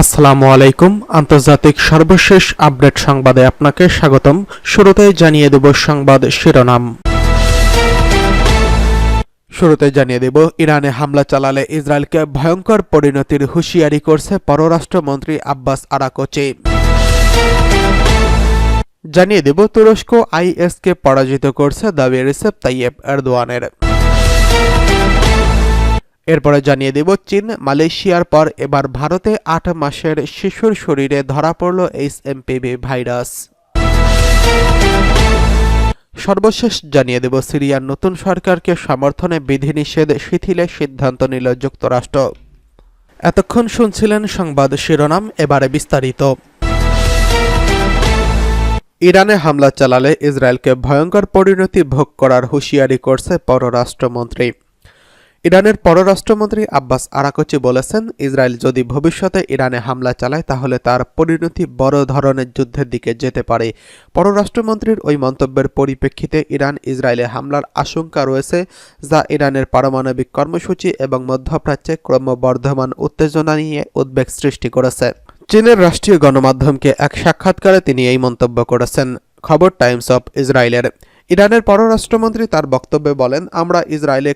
আসসালামু আলাইকুম। আন্তর্জাতিক সর্বশেষ আপডেট সংবাদে আপনাকে স্বাগতম। শুরুতেই জানিয়ে দেব সংবাদ শিরোনাম। ইরানে হামলা চালালে ইসরায়েলকে ভয়ঙ্কর পরিণতির হুঁশিয়ারি করছে পররাষ্ট্রমন্ত্রী আব্বাস আরাকচি। জানিয়ে দেব তুরস্ক আইএসকে পরাজিত করছে দাবি রিসেপ তাইয়েপ এরদোয়ানের। এরপরে জানিয়ে দেব চীন মালয়েশিয়ার পর এবার ভারতে ৮ মাসের শিশুর শরীরে ধরা পড়ল HMPV ভাইরাস। সর্বশেষ জানিয়ে দেব সিরিয়ার নতুন সরকারকে সমর্থনে বিধিনিষেধ শিথিলের সিদ্ধান্ত নিল যুক্তরাষ্ট্র। এতক্ষণ শুনছিলেন সংবাদ শিরোনাম, এবারে বিস্তারিত। ইরানে হামলা চালালে ইসরায়েলকে ভয়ঙ্কর পরিণতি ভোগ করার হুঁশিয়ারি করছে পররাষ্ট্রমন্ত্রী। ইরানের পররাষ্ট্রমন্ত্রী আব্বাস আরাকচি বলেছেন, ইসরায়েল যদি ভবিষ্যতে ইরানে হামলা চালায় তাহলে তার পরিণতি বড় ধরনের যুদ্ধের দিকে যেতে পারে। পররাষ্ট্রমন্ত্রীর ওই মন্তব্যের পরিপ্রেক্ষিতে ইরান ইসরায়েলে হামলার আশঙ্কা রয়েছে, যা ইরানের পারমাণবিক কর্মসূচি এবং মধ্যপ্রাচ্যে ক্রমবর্ধমান উত্তেজনা নিয়ে উদ্বেগ সৃষ্টি করেছে। চীনের রাষ্ট্রীয় গণমাধ্যমকে এক সাক্ষাৎকারে তিনি এই মন্তব্য করেছেন। খবর টাইমস অফ ইসরায়েলের। ইরানের পররাষ্ট্রমন্ত্রী তার বক্তব্যে বলেন, আমরা ইসরায়েলে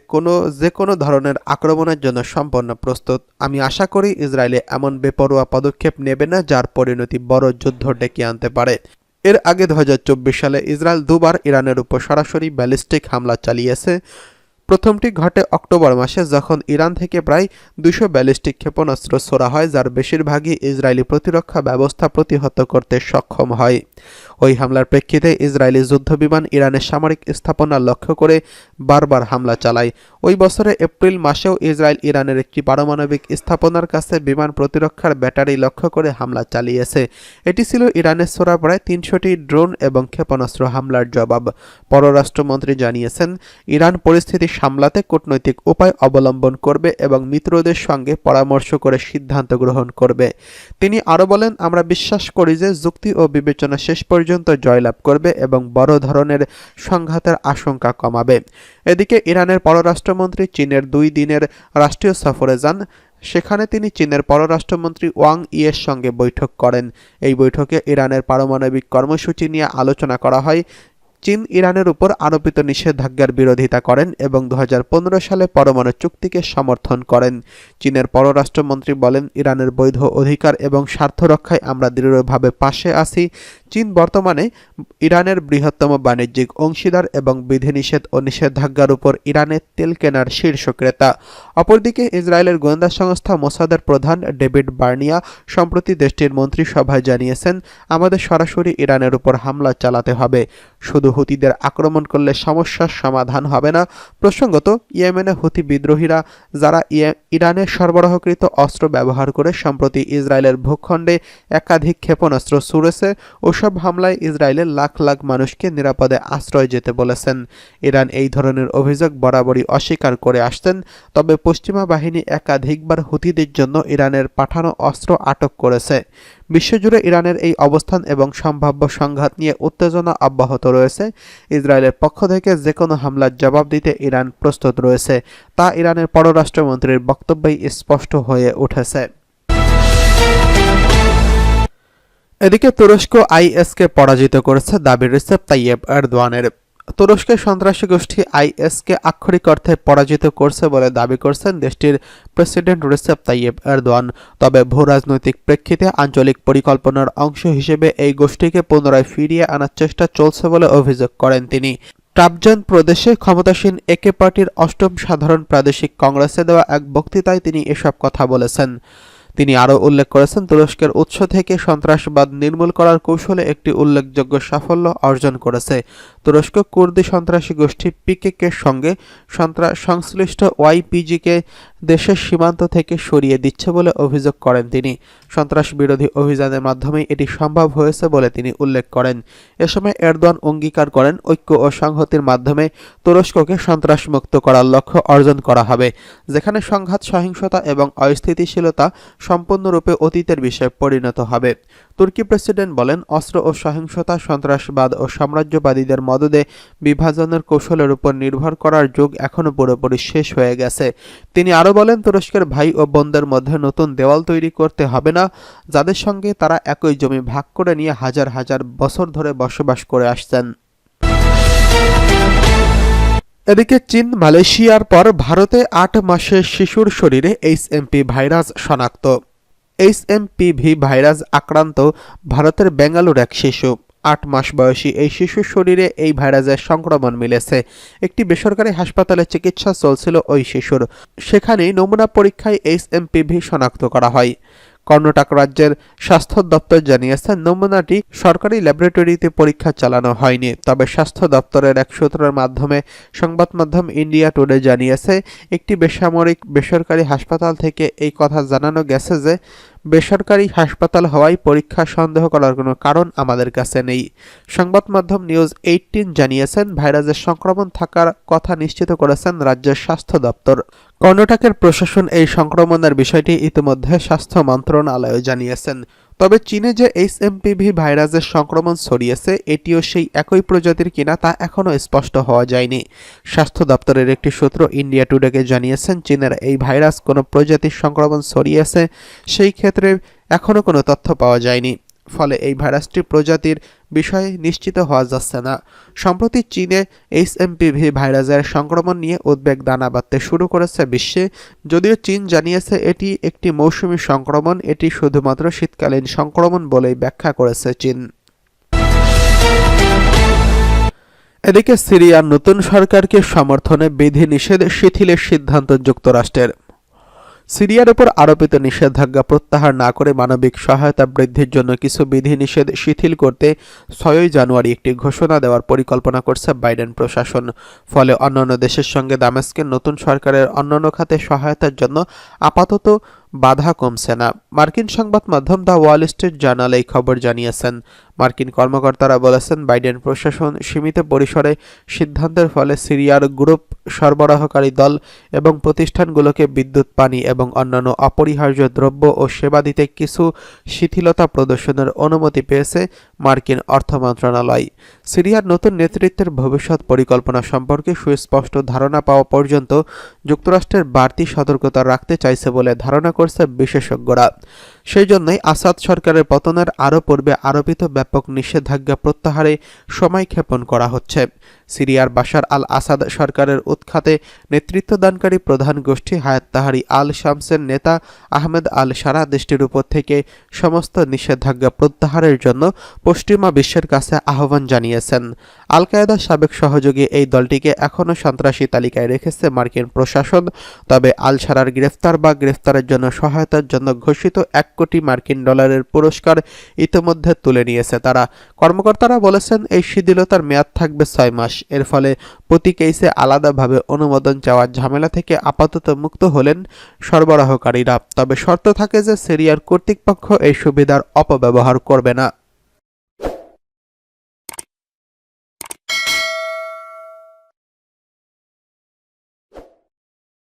যে কোনো ধরনের আক্রমণের জন্য সম্পূর্ণ প্রস্তুত। আমি আশা করি ইসরায়েলে এমন বেপরোয়া পদক্ষেপ নেবে না যার পরিণতি বড় যুদ্ধ ডেকে আনতে পারে। এর আগে 2024 সালে ইসরায়েল দুবার ইরানের উপর সরাসরি ব্যালিস্টিক হামলা চালিয়েছে। প্রথমটি ঘটে অক্টোবর মাসে, যখন ইরান থেকে প্রায় 200 ব্যালিস্টিক ক্ষেপণাস্ত্র ছোড়া হয়, যার বেশিরভাগই ইসরায়েলি প্রতিরক্ষা ব্যবস্থা প্রতিহত করতে সক্ষম হয়। ওই হামলার প্রেক্ষিতে ইসরায়েলি যুদ্ধবিমান ইরানের সামরিক স্থাপনা লক্ষ্য করে বারবার হামলা চালায়। ওই বছরের এপ্রিল মাসেও ইসরায়েল ইরানের একটি পারমাণবিক স্থাপনার কাছে বিমান প্রতিরক্ষার ব্যাটারি লক্ষ্য করে হামলা চালিয়েছে। এটি ছিল ইরানের ছোড়া প্রায় 300টি ড্রোন এবং ক্ষেপণাস্ত্র হামলার জবাব। পররাষ্ট্রমন্ত্রী জানিয়েছেন, ইরান পরিস্থিতি সামলাতে কূটনৈতিক উপায় অবলম্বন করবে এবং মিত্রদের সঙ্গে পরামর্শ করে সিদ্ধান্ত গ্রহণ করবে। তিনি আরও বলেন, আমরা বিশ্বাস করি যে যুক্তি ও বিবেচনা শেষ পর্যন্ত জয়লাভ করবে এবং বড় ধরনের সংঘাতের আশঙ্কা কমাবে। এদিকে ইরানের পররাষ্ট্রমন্ত্রী চীনের 2 দিনের রাষ্ট্রীয় সফরে যান। সেখানে তিনি চীনের পররাষ্ট্রমন্ত্রী ওয়াং ইয়ের সঙ্গে বৈঠক করেন। এই বৈঠকে ইরানের পারমাণবিক কর্মসূচি নিয়ে আলোচনা করা হয়। চীন ইরানের উপর আরোপিত নিষেধাজ্ঞার বিরোধিতা করেন এবং 2015 সালে পরমাণু চুক্তিকে সমর্থন করেন। চীনের পররাষ্ট্রমন্ত্রী বলেন, ইরানের বৈধ অধিকার এবং স্বার্থ রক্ষায় আমরা দৃঢ়ভাবে পাশে আছি। চীন বর্তমানে ইরানের বৃহত্তম বাণিজ্যিক অংশীদার এবং বিধিনিষেধ ও নিষেধাজ্ঞার উপর ইরানের তেল কেনার শীর্ষ ক্রেতা। অপরদিকে ইসরায়েলের গোয়েন্দা সংস্থা মোসাদের প্রধান ডেভিড বার্নিয়া সম্প্রতি দেশটির মন্ত্রিসভায় জানিয়েছেন, আমাদের সরাসরি ইরানের উপর হামলা চালাতে হবে। শুধু হুতিদের আক্রমণ করলে সমস্যার সমাধান হবে না। প্রসঙ্গত, ইয়েমেনে হুতি বিদ্রোহীরা যারা ইরানের সরবরাহকৃত অস্ত্র ব্যবহার করে সম্প্রতি ইসরায়েলের ভূখণ্ডে একাধিক ক্ষেপণাস্ত্র ছুড়েছে, ওসব হামলায় ইসরায়েলের লাখ লাখ মানুষকে নিরাপদে আশ্রয় যেতে বলেছেন। ইরান এই ধরনের অভিযোগ বরাবরই অস্বীকার করে আসছেন, তবে পশ্চিমা বাহিনী একাধিকবার হুতিদের জন্য ইরানের পাঠানো অস্ত্র আটক করেছে। বিশ্বজুড়ে ইরানের এই অবস্থান এবং সম্ভাব্য সংঘাত নিয়ে উত্তেজনা অব্যাহত রয়েছে। ইসরায়েলের পক্ষ থেকে যে কোনো হামলার জবাব দিতে ইরান প্রস্তুত রয়েছে, তা ইরানের পররাষ্ট্রমন্ত্রীর বক্তব্যেই স্পষ্ট হয়ে উঠেছে। এদিকে তুরস্ক আইএসকে পরাজিত করেছে দাবি রিসেপ তাইয়েপ এরদোয়ানের। তুরস্কের সন্ত্রাসী গোষ্ঠী আইএসকে আক্ষরিক অর্থে পরাজিত করছে বলে দাবি করছেন দেশটির প্রেসিডেন্ট রিসেপ তাইয়েপ এরদোয়ান। তবে ভূরাজনৈতিক প্রেক্ষিতে আঞ্চলিক পরিকল্পনার অংশ হিসেবে এই গোষ্ঠীকে পুনরায় ফিরিয়ে আনার চেষ্টা চলছে বলে অভিযোগ করেন তিনি। ট্রাবজান প্রদেশে ক্ষমতাসীন একে পার্টির 8ম সাধারণ প্রাদেশিক কংগ্রেসে দেওয়া এক বক্তৃতায় তিনি এসব কথা বলেছেন। তিনি আরও উল্লেখ করেছেন, তুরস্কের উৎস থেকে সন্ত্রাসবাদ নির্মূল করার কৌশলে একটি উল্লেখযোগ্য সাফল্য অর্জন করেছে। তুরস্ক কুর্দি সন্ত্রাসী গোষ্ঠী পিকেকের সঙ্গে সংশ্লিষ্ট ওয়াইপিজিকে দেশের সীমান্ত থেকে সরিয়ে দিচ্ছে বলে অভিযোগ করেন তিনি। সন্ত্রাস বিরোধী অভিযানের মাধ্যমে এটি সম্ভব হয়েছে বলে তিনি উল্লেখ করেন। এ সময় এরদোয়ান অঙ্গীকার করেন, ঐক্য ও সংহতির মাধ্যমে তুরস্ককে সন্ত্রাসমুক্ত করার লক্ষ্য অর্জন করা হবে, যেখানে সংঘাত, সহিংসতা এবং অস্থিতিশীলতা সম্পূর্ণরূপে অতীতের বিষয়ে পরিণত হবে। তুর্কি প্রেসিডেন্ট বলেন, অস্ত্র ও সহিংসতা, সন্ত্রাসবাদ ও সাম্রাজ্যবাদীদের মদদে বিভাজনের কৌশলের উপর নির্ভর করার যুগ এখনো পুরোপুরি শেষ হয়ে গেছে। তিনি আরও বলেন, তুরস্কের ভাই ও বোনদের মধ্যে নতুন দেওয়াল তৈরি করতে হবে না, যাদের সঙ্গে তারা একই জমি ভাগ করে নিয়ে হাজার হাজার বছর ধরে বসবাস করে আসছেন। এদিকে চীন, মালয়েশিয়ার পর ভারতে ৮ মাসের শিশুর শরীরে এইচএমপি ভাইরাস শনাক্ত। এইচএমপিভি ভাইরাস আক্রান্ত ভারতের বেঙ্গালুরু এক শিশু। ৮ মাস বয়সী এই শিশুর শরীরে এই ভাইরাসের সংক্রমণ মিলেছে। একটি বেসরকারি হাসপাতালে চিকিৎসা চলছিল ওই শিশুর। সেখানেই নমুনা পরীক্ষায় এইচএমপিভি শনাক্ত করা হয়। কর্ণাটক রাজ্যের স্বাস্থ্য দপ্তর জানিয়েছে, নমুনাটি সরকারি ল্যাবরেটরিতে পরীক্ষা চালানো হয়নি। তবে স্বাস্থ্য দপ্তরের এক সূত্রের মাধ্যমে সংবাদ মাধ্যম ইন্ডিয়া টুডে জানিয়েছে, একটি বেসরকারি হাসপাতাল থেকে এই কথা জানানো গেছে যে বেসরকারি হাসপাতাল হওয়ায় পরীক্ষা সন্দেহ করার কোনো কারণ আমাদের কাছে নেই। সংবাদ মাধ্যম নিউজ 18 জানিয়েছেন, ভাইরাসের সংক্রমণ থাকার কথা নিশ্চিত করেছেন রাজ্যের স্বাস্থ্য দপ্তর। কর্ণাটকের প্রশাসন এই সংক্রমণের বিষয়টি ইতিমধ্যে স্বাস্থ্য মন্ত্রণালয় জানিয়েছেন। তবে চীনে যে এইচএমপিভি ভাইরাসের সংক্রমণ ছড়িয়েছে, এটিও সেই একই প্রজাতির কিনা তা এখনও স্পষ্ট হওয়া যায়নি। স্বাস্থ্য দপ্তরের একটি সূত্র ইন্ডিয়া টুডেকে জানিয়েছেন, চীনের এই ভাইরাস কোনো প্রজাতির সংক্রমণ ছড়িয়েছে সেই ক্ষেত্রে এখনও কোনো তথ্য পাওয়া যায়নি। ফলে এই ভাইরাসটি প্রজাতির বিষয়ে নিশ্চিত হওয়া যাচ্ছে না। সম্প্রতি চীনে এইচএমপিভি ভাইরাসের সংক্রমণ নিয়ে উদ্বেগ দানা বাঁধতে শুরু করেছে বিশ্বে। যদিও চীন জানিয়েছে এটি একটি মৌসুমী সংক্রমণ, এটি শুধুমাত্র শীতকালীন সংক্রমণ বলেই ব্যাখ্যা করেছে চীন। এদিকে সিরিয়ার নতুন সরকারকে সমর্থনে বিধিনিষেধ শিথিলের সিদ্ধান্ত যুক্তরাষ্ট্রের। সিরিয়ার উপর আরোপিত নিষেধাজ্ঞা প্রত্যাহার না করে মানবিক সহায়তা বৃদ্ধির জন্য কিছু বিধিনিষেধ শিথিল করতে 6 জানুয়ারি একটি ঘোষণা দেওয়ার পরিকল্পনা করছে বাইডেন প্রশাসন। ফলে অন্যান্য দেশের সঙ্গে দামেস্কের নতুন সরকারের অন্যান্য খাতে সহায়তার জন্য আপাতত বাধা কমছে না। মার্কিন সংবাদ মাধ্যম দ্য ওয়াল স্ট্রিট জার্নাল এই খবর জানিয়েছেন। মার্কিন কর্মকর্তারা বলেছেন, বাইডেন প্রশাসন সীমিত পরিসরে সিদ্ধান্তের ফলে সিরিয়ার গ্রুপ সরবরাহকারী দল এবং প্রতিষ্ঠানগুলোকে বিদ্যুৎ, পানি এবং অন্যান্য অপরিহার্য দ্রব্য ও সেবা দিতে কিছু শিথিলতা প্রদর্শনের অনুমতি পেয়েছে মার্কিন অর্থ মন্ত্রণালয়। সিরিয়ার নতুন নেতৃত্বের ভবিষ্যৎ পরিকল্পনা সম্পর্কে সুস্পষ্ট ধারণা পাওয়া পর্যন্ত যুক্তরাষ্ট্রের বাড়তি সতর্কতা রাখতে চাইছে বলে ধারণা করছে বিশেষজ্ঞরা। সেই জন্যই আসাদ সরকারের পতনের আরও পূর্বে আরোপিত ব্যাপক নিষেধাজ্ঞা প্রত্যাহারে সময়ক্ষেপণ করা হচ্ছে। সিরিয়ার বাশার আল আসাদ সরকারের উৎখাতে নেতৃত্বদানকারী প্রধান গোষ্ঠী হায়াত তাহরি আল শামসের নেতা আহমেদ আল সারা দেশটির উপর থেকে সমস্ত নিষেধাজ্ঞা প্রত্যাহারের জন্য পশ্চিমা বিশ্বের কাছে আহ্বান জানিয়েছেন। আল কায়েদার সাবেক সহযোগী এই দলটিকে এখনও সন্ত্রাসী তালিকায় রেখেছে মার্কিন প্রশাসন। তবে আল সারার গ্রেফতার বা গ্রেফতারের জন্য সহায়তার জন্য ঘোষিত $1 কোটি মার্কিন ডলারের পুরস্কার ইতিমধ্যে তুলে নিয়েছে তারা। কর্মকর্তারা বলেছেন, এই শিথিলতার মেয়াদ থাকবে 6 মাস। এর ফলে প্রতি কেসে আলাদাভাবে অনুমোদন চাওয়ার ঝামেলা থেকে আপাতত মুক্ত হলেন সরবরাহকারীরা। তবে শর্ত থাকে যে সিরিয়ার কর্তৃপক্ষ এই সুবিধার অপব্যবহার করবে না।